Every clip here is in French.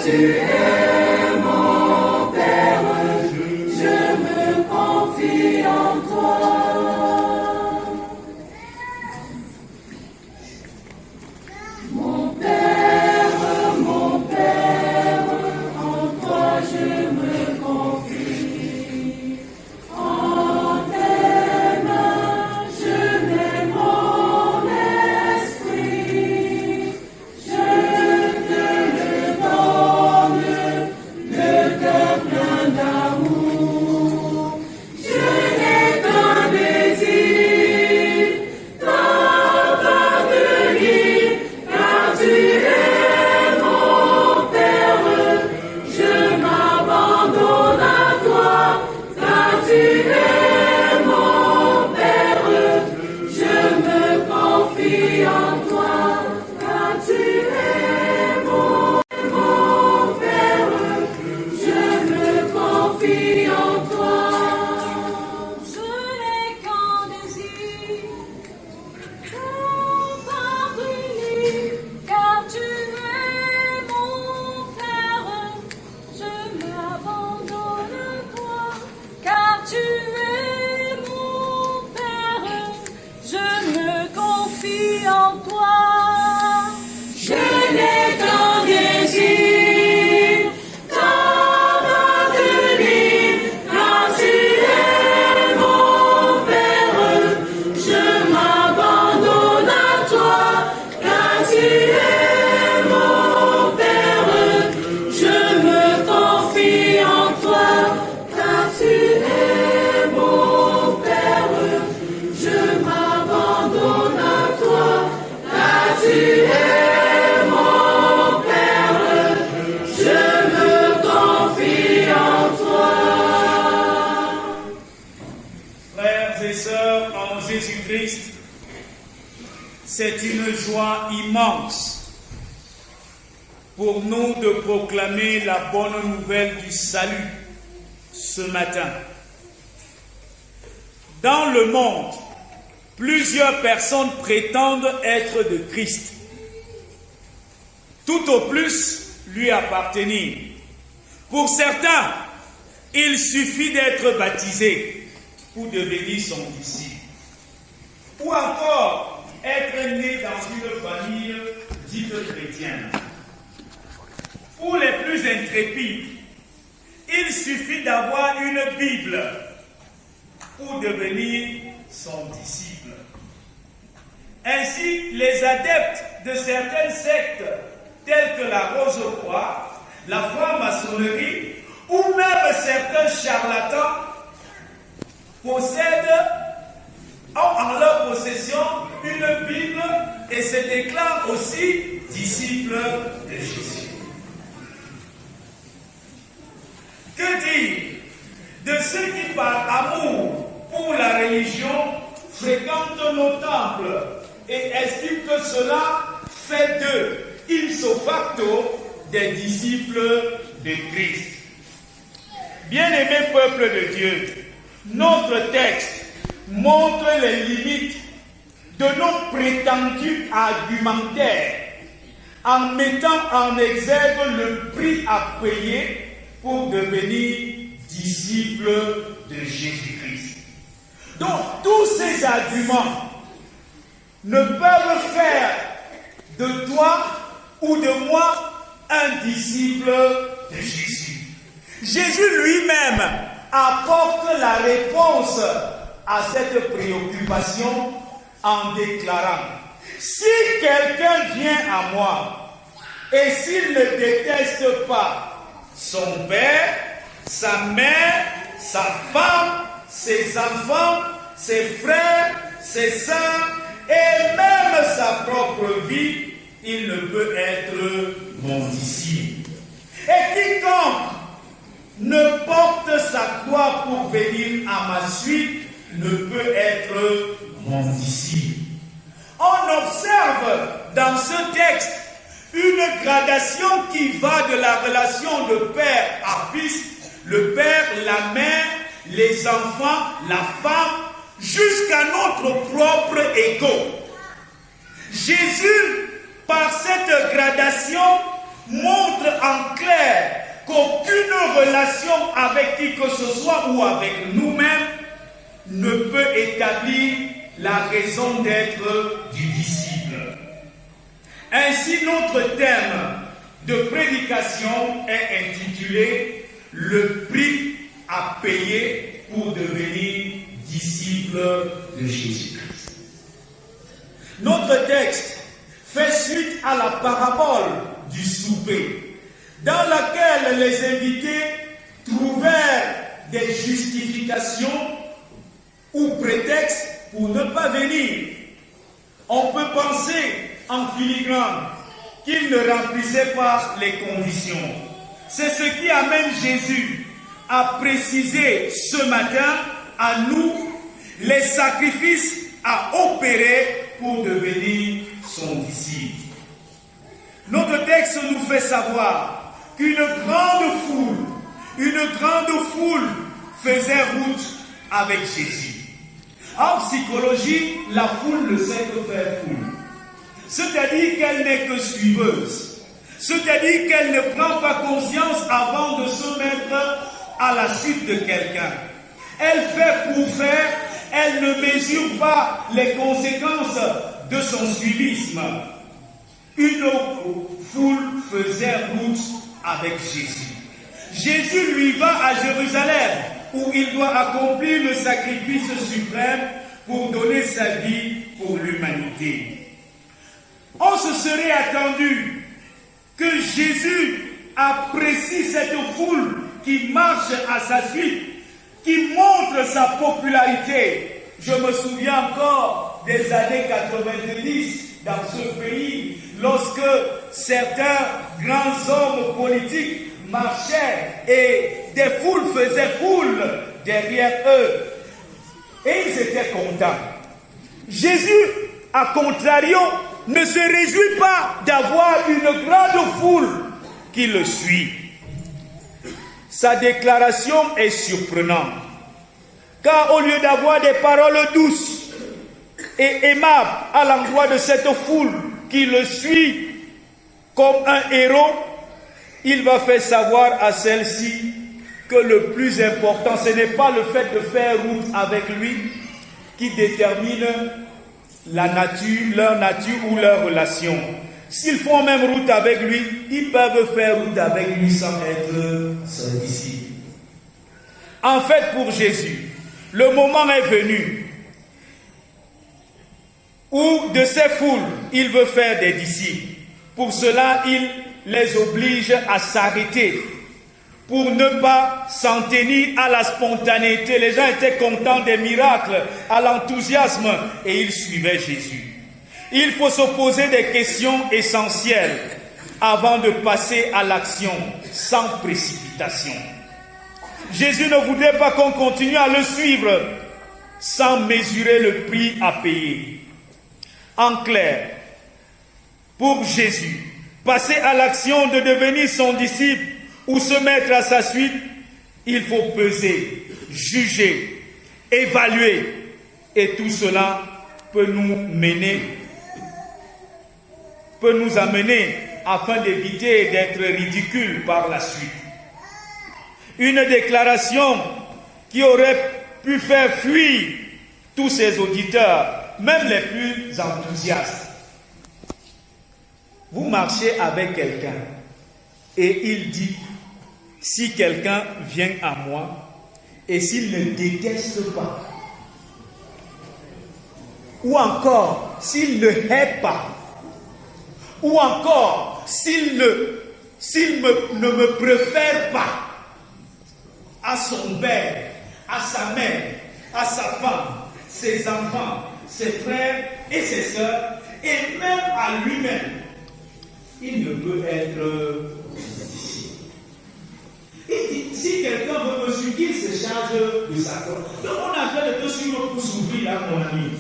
tu es mon Père, je me confie en toi. Mon Père, en toi je me confie. En tes mains, je mets mon esprit. Je te le donne, le cœur plein d'amour. Je n'ai qu'un désir, t'appartenir, car tu es mon Père. Je m'abandonne à toi, car tu es mon Père. Je me confie en toi, car tu es mon Père. Je me confie en toi. Je n'ai qu'un désir, t'appartenir, car tu es mon Père. Je m'abandonne à toi, car tu es mon Père. Je me confie en toi. Je n'ai qu'un désir, t'appartenir, car tu es mon Père. Je m'abandonne à toi, car tu es mon Père. Je me confie en toi, car tu es mon Père. Je m'abandonne à toi, car tu es mon Père. Je me confie en toi. Frères et sœurs en Jésus-Christ, c'est une joie immense pour nous de proclamer la bonne nouvelle du salut ce matin. Dans le monde, plusieurs personnes prétendent être de Christ, tout au plus lui appartenir. Pour certains, il suffit d'être baptisé pour devenir son disciple, ou encore être né dans une famille dite chrétienne. Pour les plus intrépides, il suffit d'avoir une Bible pour devenir son disciple. Ainsi, les adeptes de certaines sectes, telles que la Rose-Croix, la franc-maçonnerie, ou même certains charlatans, ont en leur possession une Bible et se déclarent aussi disciples de Jésus. Que dire de ceux qui, par amour pour la religion, fréquentent nos temples et estiment que cela fait d'eux, ipso facto, des disciples de Christ? Bien-aimé peuple de Dieu, notre texte montre les limites de nos prétendus argumentaires en mettant en exergue le prix à payer pour devenir disciple de Jésus-Christ. Donc, tous ces arguments ne peuvent faire de toi ou de moi un disciple de Jésus. Jésus lui-même apporte la réponse à cette préoccupation en déclarant: si quelqu'un vient à moi et s'il ne déteste pas son père, sa mère, sa femme, ses enfants, ses frères, ses sœurs et même sa propre vie, il ne peut être mon disciple. Et quiconque ne porte sa croix pour venir à ma suite ne peut être mon disciple. On observe dans ce texte une gradation qui va de la relation de père à fils, le père, la mère, les enfants, la femme, jusqu'à notre propre ego. Jésus, par cette gradation, montre en clair qu'aucune relation avec qui que ce soit ou avec nous-mêmes ne peut établir la raison d'être du disciple. Ainsi, notre thème de prédication est intitulé « Le prix à payer pour devenir disciple de Jésus-Christ ». Notre texte fait suite à la parabole du souper, dans laquelle les invités trouvèrent des justifications ou prétextes pour ne pas venir. On peut penser en filigrane qu'ils ne remplissaient pas les conditions. C'est ce qui amène Jésus à préciser ce matin à nous les sacrifices à opérer pour devenir son disciple. Notre texte nous fait savoir qu'une grande foule faisait route avec Jésus. En psychologie, la foule ne sait que faire foule. C'est-à-dire qu'elle n'est que suiveuse. C'est-à-dire qu'elle ne prend pas conscience avant de se mettre à la suite de quelqu'un. Elle fait pour faire, elle ne mesure pas les conséquences de son suivisme. Une foule faisait route avec Jésus. Jésus lui va à Jérusalem, où il doit accomplir le sacrifice suprême pour donner sa vie pour l'humanité. On se serait attendu que Jésus apprécie cette foule qui marche à sa suite, qui montre sa popularité. Je me souviens encore des années 90 dans ce pays, lorsque certains grands hommes politiques marchaient et des foules faisaient foule derrière eux. Et ils étaient contents. Jésus, à contrario, ne se réjouit pas d'avoir une grande foule qui le suit. Sa déclaration est surprenante, car au lieu d'avoir des paroles douces et aimables à l'endroit de cette foule qui le suit comme un héros, il va faire savoir à celle-ci que le plus important, ce n'est pas le fait de faire route avec lui qui détermine leur nature ou leur relation. S'ils font même route avec lui, ils peuvent faire route avec lui sans être son disciple. En fait, pour Jésus, le moment est venu où de ces foules, il veut faire des disciples. Pour cela, il les oblige à s'arrêter pour ne pas s'en tenir à la spontanéité. Les gens étaient contents des miracles, à l'enthousiasme, et ils suivaient Jésus. Il faut se poser des questions essentielles avant de passer à l'action, sans précipitation. Jésus ne voudrait pas qu'on continue à le suivre sans mesurer le prix à payer. En clair, pour Jésus, passer à l'action de devenir son disciple ou se mettre à sa suite, il faut peser, juger, évaluer. Et tout cela peut nous amener afin d'éviter d'être ridicule par la suite. Une déclaration qui aurait pu faire fuir tous ses auditeurs, même les plus enthousiastes. Vous marchez avec quelqu'un et il dit, si quelqu'un vient à moi et s'il ne déteste pas, ou encore s'il ne hait pas, ou encore s'il ne me préfère pas à son père, à sa mère, à sa femme, ses enfants, ses frères et ses sœurs, et même à lui-même, il ne peut être disciple. Il dit, si quelqu'un veut me suivre, qu'il se charge de sa croix. Donc on a besoin de te suivre pour s'ouvrir, là, mon ami.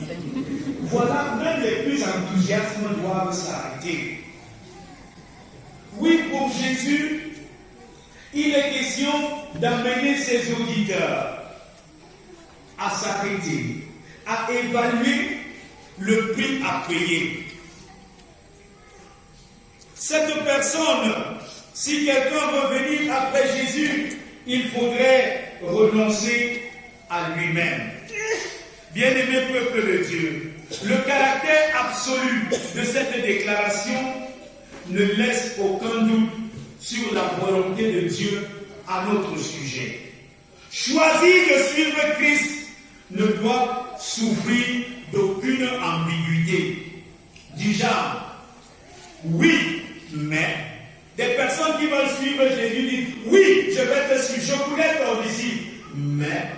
Voilà, même les plus enthousiastes doivent s'arrêter. Oui, pour Jésus, il est question d'amener ses auditeurs à s'arrêter, à évaluer le prix à payer. Cette personne, si quelqu'un veut venir après Jésus, il faudrait renoncer à lui-même. Bien-aimé peuple de Dieu, le caractère absolu de cette déclaration ne laisse aucun doute sur la volonté de Dieu à notre sujet. Choisir de suivre Christ ne doit souffrir d'aucune ambiguïté. Du genre, oui, mais des personnes qui veulent suivre Jésus disent, oui, je vais te suivre, je voudrais ton disciple, mais,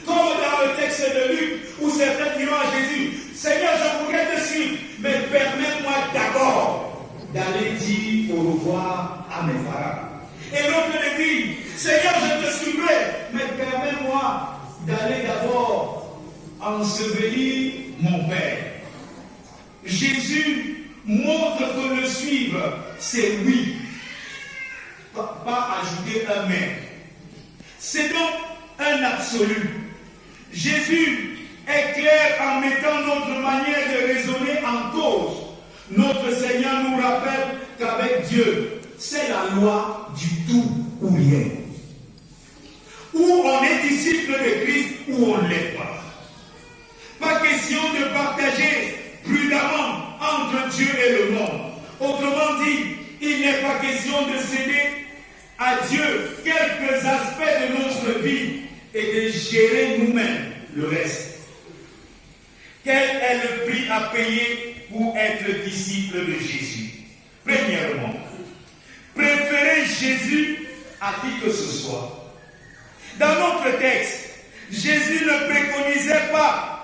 comme dans le texte de Luc, où certains diront à Jésus, Seigneur, je voudrais te suivre, mais permets-moi d'abord d'aller dire au revoir à mes parents. Et l'autre lui dit, Seigneur, je te suivrai, mais permets-moi d'aller d'abord ensevelir mon Père. Jésus montre que le suivre, c'est oui, pas ajouter un mais. C'est donc un absolu. Jésus est clair en mettant notre manière de raisonner en cause. Notre Seigneur nous rappelle qu'avec Dieu, c'est la loi du tout ou rien. Ou on est disciple de Christ, ou on ne l'est pas. Pas question de partager prudemment entre Dieu et le monde. Autrement dit, il n'est pas question de céder à Dieu quelques aspects de notre vie et de gérer nous-mêmes le reste. Quel est le prix à payer pour être disciple de Jésus? Premièrement, préférer Jésus à qui que ce soit. Dans notre texte, Jésus ne préconisait pas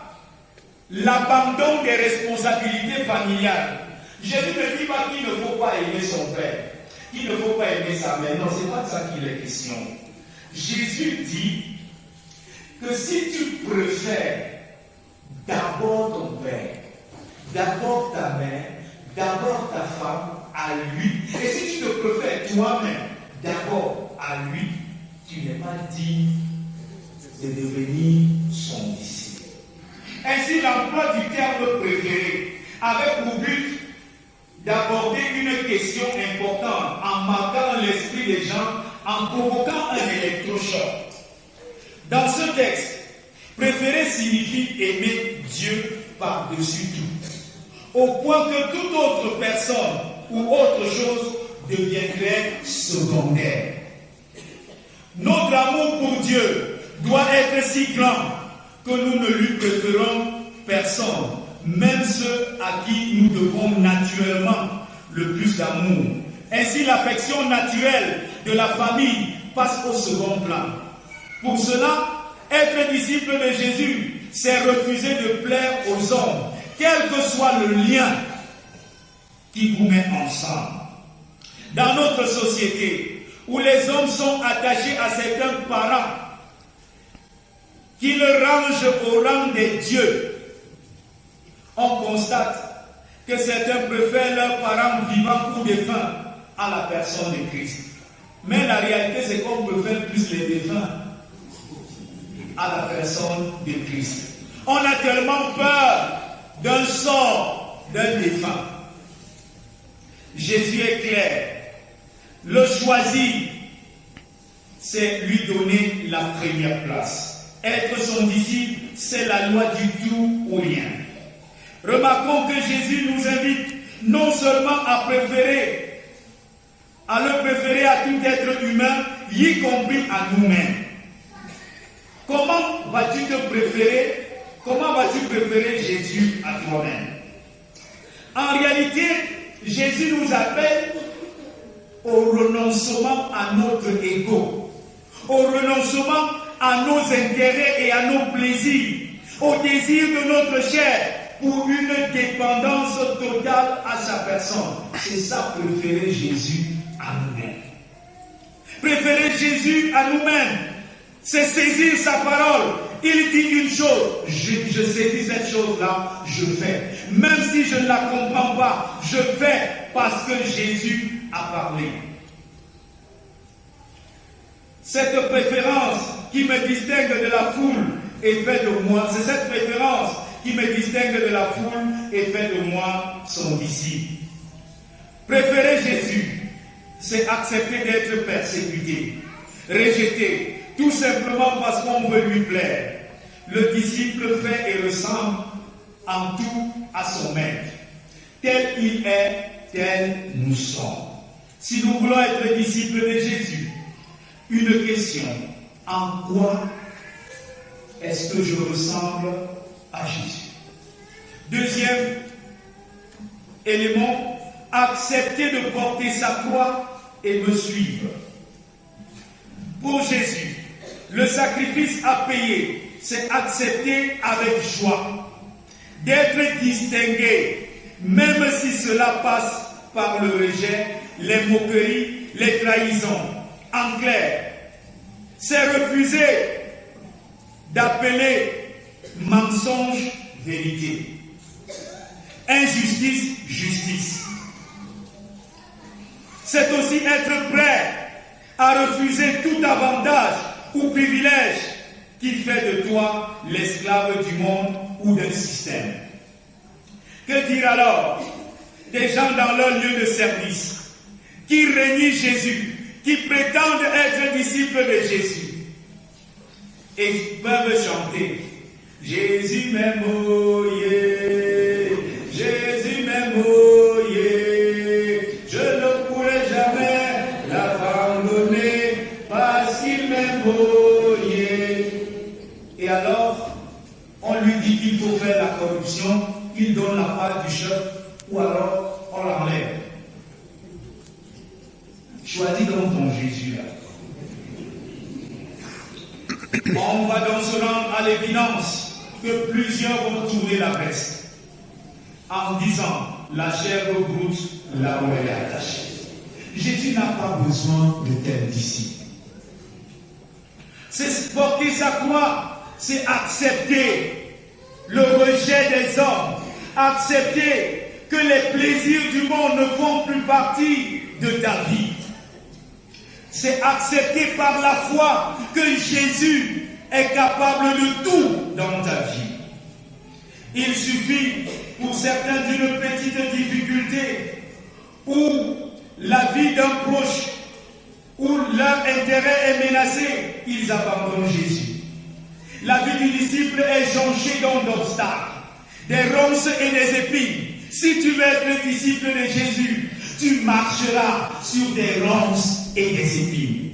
l'abandon des responsabilités familiales. Jésus ne dit pas qu'il ne faut pas aimer son père, qu'il ne faut pas aimer sa mère. Non, ce n'est pas de ça qu'il est question. Jésus dit que si tu préfères d'abord ton père, d'abord ta mère, d'abord ta femme à lui, et si tu te préfères toi-même d'abord à lui, tu n'es pas digne de devenir son disciple. Ainsi, l'emploi du terme préféré avait pour but d'aborder une question importante en marquant l'esprit des gens, en provoquant un électrochoc. Dans ce texte, préférer signifie aimer Dieu par-dessus tout, au point que toute autre personne ou autre chose deviendrait secondaire. Notre amour pour Dieu doit être si grand que nous ne lui préférons personne, même ceux à qui nous devons naturellement le plus d'amour. Ainsi, l'affection naturelle de la famille passe au second plan. Pour cela, être disciple de Jésus, c'est refuser de plaire aux hommes, quel que soit le lien qui vous met ensemble. Dans notre société, où les hommes sont attachés à certains parents qui le rangent au rang des dieux, on constate que certains préfèrent leurs parents vivants ou défunts à la personne de Christ. Mais la réalité, c'est qu'on préfère plus les défunts à la personne de Christ. On a tellement peur d'un sort d'un défunt. Jésus est clair. Le choisir, c'est lui donner la première place. Être son disciple, c'est la loi du tout ou rien. Remarquons que Jésus nous invite non seulement à le préférer à tout être humain, y compris à nous-mêmes. Comment vas-tu préférer Jésus à toi-même? En réalité, Jésus nous appelle au renoncement à notre ego, au renoncement à nos intérêts et à nos plaisirs, au désir de notre chair pour une dépendance totale à sa personne. C'est ça, préférer Jésus à nous-mêmes. Préférer Jésus à nous-mêmes, c'est saisir sa parole. Il dit une chose, je saisis cette chose-là, je fais. Même si je ne la comprends pas, je fais parce que Jésus a parlé. Cette préférence qui me distingue de la foule et fait de moi, c'est cette préférence qui me distingue de la foule et fait de moi son disciple. Préférer Jésus, c'est accepter d'être persécuté, rejeté, tout simplement parce qu'on veut lui plaire. Le disciple fait et ressemble en tout à son maître. Tel il est, tel nous sommes. Si nous voulons être disciples de Jésus, une question: en quoi est-ce que je ressemble à Jésus? Deuxième élément, accepter de porter sa croix et me suivre. Pour Jésus, le sacrifice à payer, c'est accepter avec joie, d'être distingué, même si cela passe par le rejet, les moqueries, les trahisons. En clair, c'est refuser d'appeler mensonge vérité, injustice justice. C'est aussi être prêt à refuser tout avantage ou privilège qui fait de toi l'esclave du monde ou d'un système. Que dire alors des gens dans leur lieu de service qui renient Jésus, qui prétendent être disciples de Jésus et peuvent chanter Jésus m'aime, oh yeah, Jésus m'aime, oh yeah, je ne pourrai jamais l'abandonner parce qu'il m'aime, oh yeah. Et alors, on lui dit qu'il faut faire la corruption, il donne la part du chef, ou alors on l'enlève. Choisis donc ton Jésus là. On va donc se rendre à l'évidence que plusieurs vont tourner la veste en disant la chair broute là où elle est attachée. Jésus n'a pas besoin de tels disciples. C'est porter sa croix, c'est accepter le rejet des hommes, accepter que les plaisirs du monde ne font plus partie de ta vie. C'est accepter par la foi que Jésus est capable de tout dans ta vie. Il suffit pour certains d'une petite difficulté ou la vie d'un proche où leur intérêt est menacé, ils abandonnent Jésus. La vie du disciple est jonchée d'obstacles, des ronces et des épines. Si tu veux être disciple de Jésus, tu marcheras sur des ronces et des épines.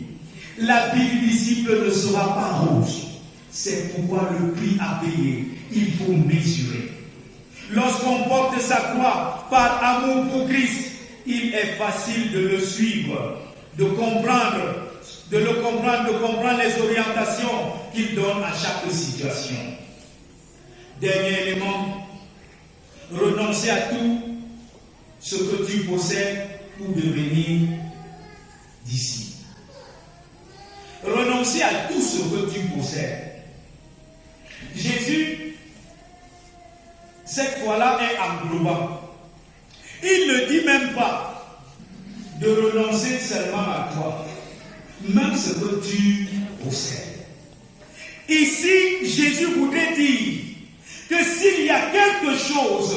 La vie du disciple ne sera pas rose. C'est pourquoi le prix à payer, il faut mesurer. Lorsqu'on porte sa croix par amour pour Christ, il est facile de le suivre, de comprendre les orientations qu'il donne à chaque situation. Dernier élément, renoncer à tout ce que tu possèdes pour devenir disciple. Renoncer à tout ce que tu possèdes. Jésus, cette fois-là, est englobant. Il ne dit même pas de renoncer seulement à toi, même ce que tu possèdes. Ici, Jésus voudrait dire que s'il y a quelque chose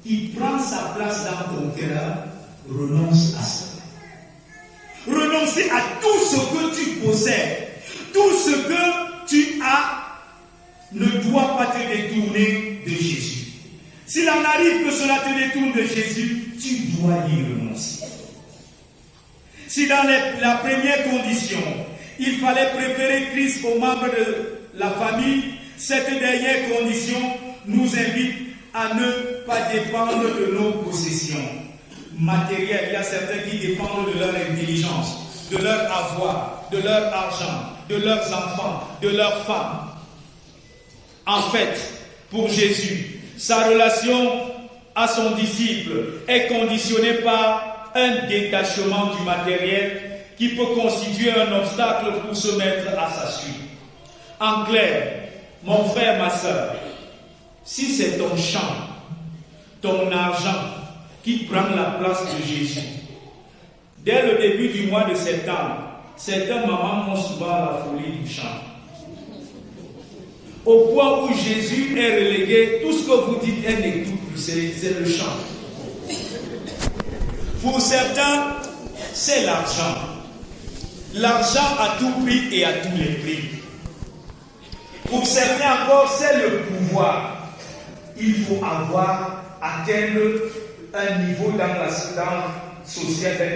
qui prend sa place dans ton cœur, renonce à cela. Renoncer à tout ce que tu possèdes, tout ce que tu as, ne doit pas te détourner de Jésus. S'il en arrive que cela te détourne de Jésus, tu dois y renoncer. Si dans la première condition, il fallait préférer Christ aux membres de la famille, cette dernière condition nous invite à ne pas dépendre de nos possessions matérielles. Il y a certains qui dépendent de leur intelligence, de leur avoir, de leur argent, de leurs enfants, de leurs femmes. En fait, pour Jésus, sa relation à son disciple est conditionnée par un détachement du matériel qui peut constituer un obstacle pour se mettre à sa suite. En clair, mon frère, ma soeur, si c'est ton champ, ton argent qui prend la place de Jésus, dès le début du mois de septembre, certains mamans ont souvent la folie du champ. Au point où Jésus est relégué, tout ce que vous dites, elle n'écoute plus, c'est le chant. Pour certains, c'est l'argent. L'argent à tout prix et à tous les prix. Pour certains encore, c'est le pouvoir. Il faut atteindre un niveau dans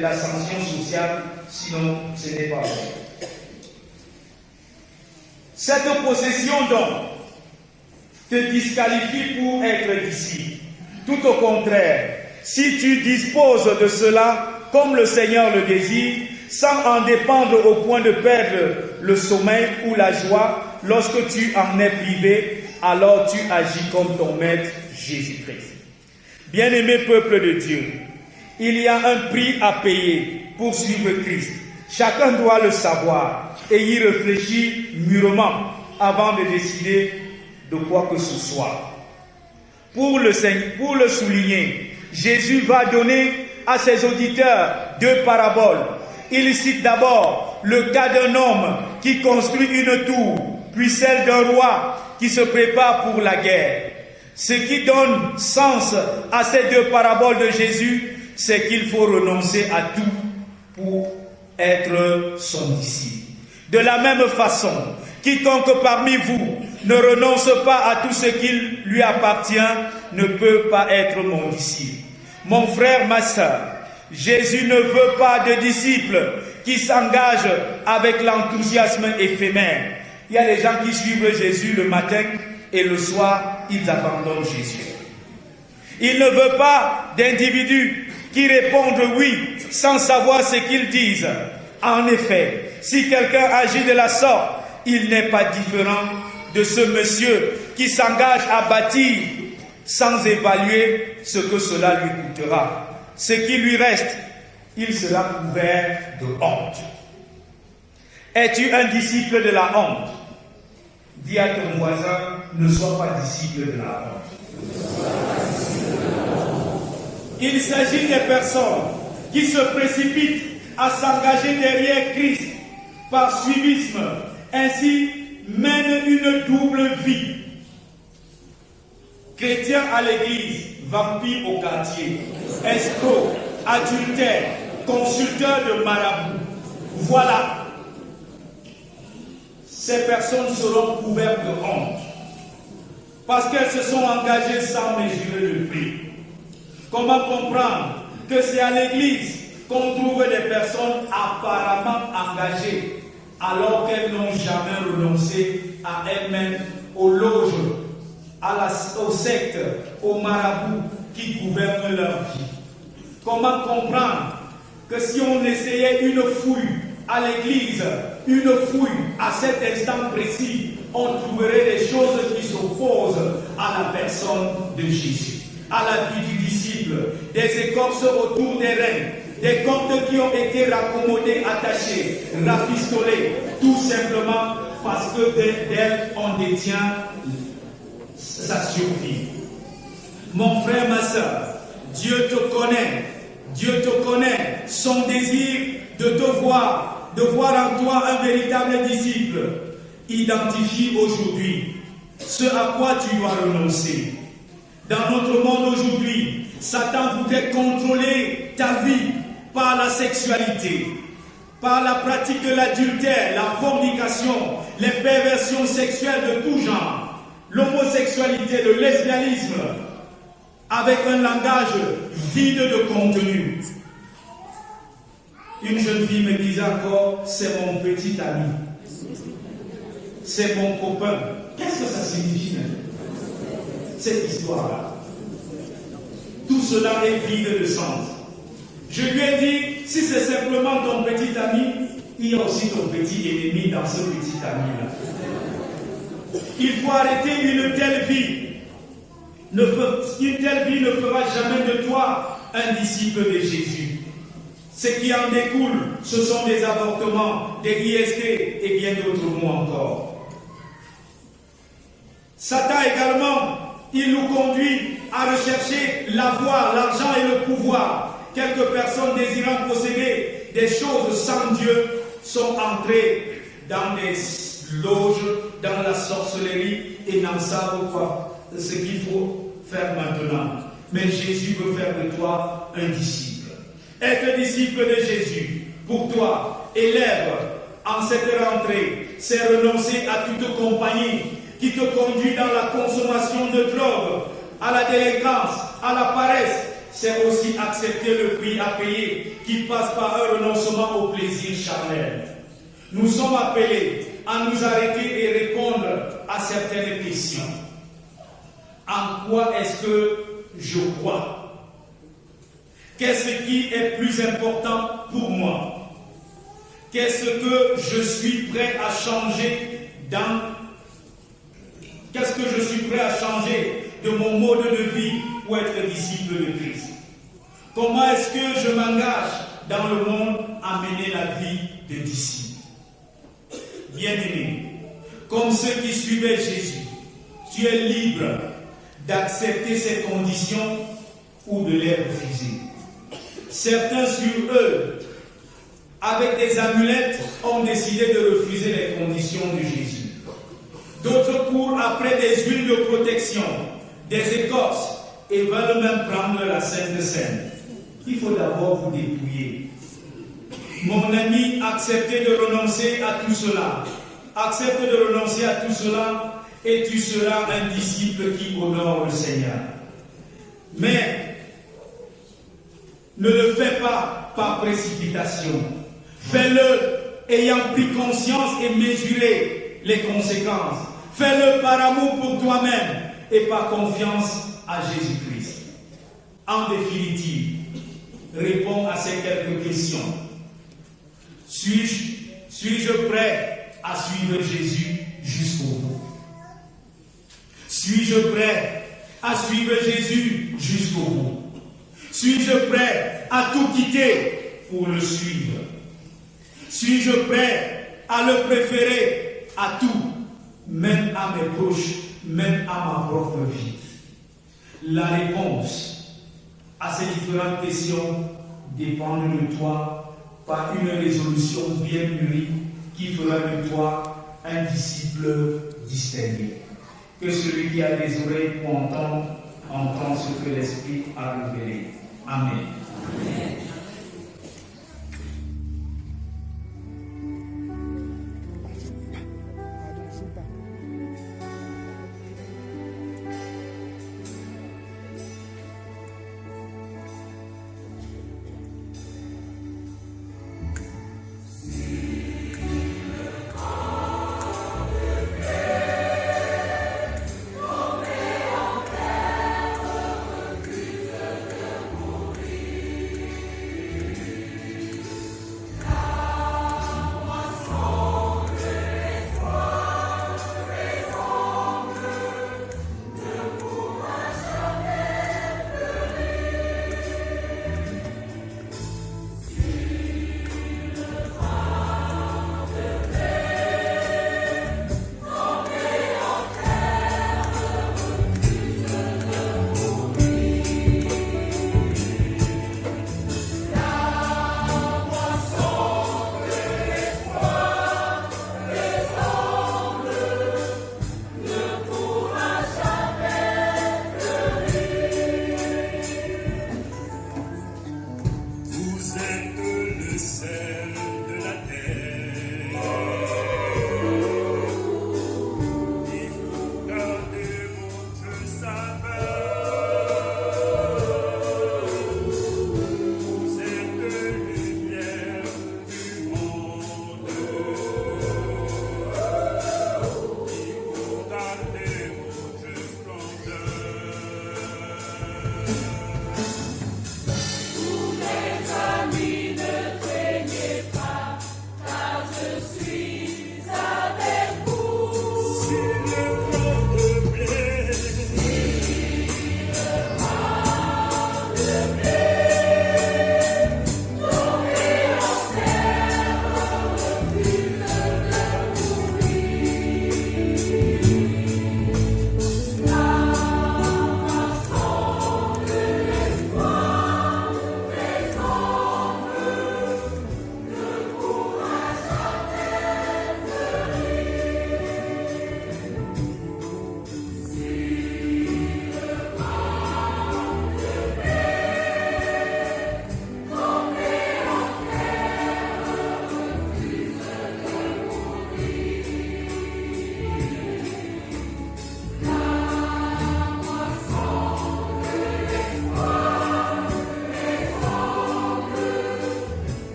l'ascension sociale, sinon ce n'est pas vrai. Cette possession donc te disqualifie pour être disciple. Tout au contraire, si tu disposes de cela comme le Seigneur le désire, sans en dépendre au point de perdre le sommeil ou la joie, lorsque tu en es privé, alors tu agis comme ton maître Jésus-Christ. Bien-aimé peuple de Dieu, il y a un prix à payer pour suivre Christ. Chacun doit le savoir et y réfléchir mûrement avant de décider de quoi que ce soit. Pour le souligner, Jésus va donner à ses auditeurs 2 paraboles. Il cite d'abord le cas d'un homme qui construit une tour, puis celle d'un roi qui se prépare pour la guerre. Ce qui donne sens à ces 2 paraboles de Jésus, c'est qu'il faut renoncer à tout pour être son disciple. De la même façon, quiconque parmi vous ne renonce pas à tout ce qui lui appartient ne peut pas être mon disciple. Mon frère, ma sœur, Jésus ne veut pas de disciples qui s'engagent avec l'enthousiasme éphémère. Il y a des gens qui suivent Jésus le matin et le soir, ils abandonnent Jésus. Il ne veut pas d'individus qui répondent oui sans savoir ce qu'ils disent. En effet, si quelqu'un agit de la sorte, il n'est pas différent de ce monsieur qui s'engage à bâtir sans évaluer ce que cela lui coûtera. Ce qui lui reste, il sera couvert de honte. Es-tu un disciple de la honte? Dis à ton voisin, ne sois pas disciple de la honte. Il s'agit des personnes qui se précipitent à s'engager derrière Christ par suivisme, ainsi mènent une double vie. Chrétien à l'église, vampire au quartier, escroc, adultère, consulteur de marabout. Voilà. Ces personnes seront couvertes de honte parce qu'elles se sont engagées sans mesurer le prix. Comment comprendre que c'est à l'église qu'on trouve des personnes apparemment engagées alors qu'elles n'ont jamais renoncé à elles-mêmes, aux loges, aux sectes, aux marabouts qui gouvernent leur vie? Comment comprendre que si on essayait une fouille à l'église, une fouille à cet instant précis, on trouverait des choses qui s'opposent à la personne de Jésus, à la vie du disciple, des écorces autour des reins, des cordes qui ont été raccommodées, attachées, rafistolées, tout simplement parce que d'elles on détient sa survie. Mon frère, ma soeur, Dieu te connaît, son désir de te voir, de voir en toi un véritable disciple. Identifie aujourd'hui ce à quoi tu dois renoncer. Dans notre monde aujourd'hui, Satan voudrait contrôler ta vie par la sexualité, par la pratique de l'adultère, la fornication, les perversions sexuelles de tout genre, l'homosexualité, le lesbianisme, avec un langage vide de contenu. Une jeune fille me disait encore, c'est mon petit ami, c'est mon copain. Qu'est-ce que ça signifie, cette histoire-là? Tout cela est vide de sens. Je lui ai dit, si c'est simplement ton petit ami, il y a aussi ton petit ennemi dans ce petit ami-là. Il faut arrêter une telle vie. Une telle vie ne fera jamais de toi un disciple de Jésus. Ce qui en découle, ce sont des avortements, des IST et bien d'autres mots encore. Satan également, il nous conduit à rechercher l'avoir, l'argent et le pouvoir. Quelques personnes désirant posséder des choses sans Dieu sont entrées dans des loges, dans la sorcellerie et n'en savent pas ce qu'il faut faire maintenant. Mais Jésus veut faire de toi un disciple. Être disciple de Jésus, pour toi, élève, en cette rentrée, c'est renoncer à toute compagnie qui te conduit dans la consommation de drogue, à la délinquance, à la paresse. C'est aussi accepter le prix à payer qui passe par un renoncement au plaisir charnel. Nous sommes appelés à nous arrêter et répondre à certaines questions. En quoi est-ce que je crois? Qu'est-ce qui est plus important pour moi? Qu'est-ce que je suis prêt à changer Qu'est-ce que je suis prêt à changer de mon mode de vie pour être disciple de Christ? Comment est-ce que je m'engage dans le monde à mener la vie de disciple? Bien-aimé, comme ceux qui suivaient Jésus, tu es libre d'accepter ces conditions ou de les refuser. Certains sur eux, avec des amulettes, ont décidé de refuser les conditions de Jésus. D'autres courent après des huiles de protection, des écorces, et veulent même prendre la Sainte Seine. Il faut d'abord vous dépouiller. Mon ami, acceptez de renoncer à tout cela. Accepte de renoncer à tout cela et tu seras un disciple qui honore le Seigneur. Mais ne le fais pas par précipitation. Fais-le ayant pris conscience et mesuré les conséquences. Fais-le par amour pour toi-même et par confiance à Jésus-Christ. En définitive, réponds à ces quelques questions. Suis-je prêt à suivre Jésus jusqu'au bout? Suis-je prêt à suivre Jésus jusqu'au bout? Suis-je prêt à tout quitter pour le suivre? Suis-je prêt à le préférer à tout, même à mes proches, même à ma propre vie? La réponse à ces différentes questions dépend de toi par une résolution bien mûrie qui fera de toi un disciple distingué. Que celui qui a des oreilles pour entendre, entend ce que l'Esprit a révélé. Amen. Amen.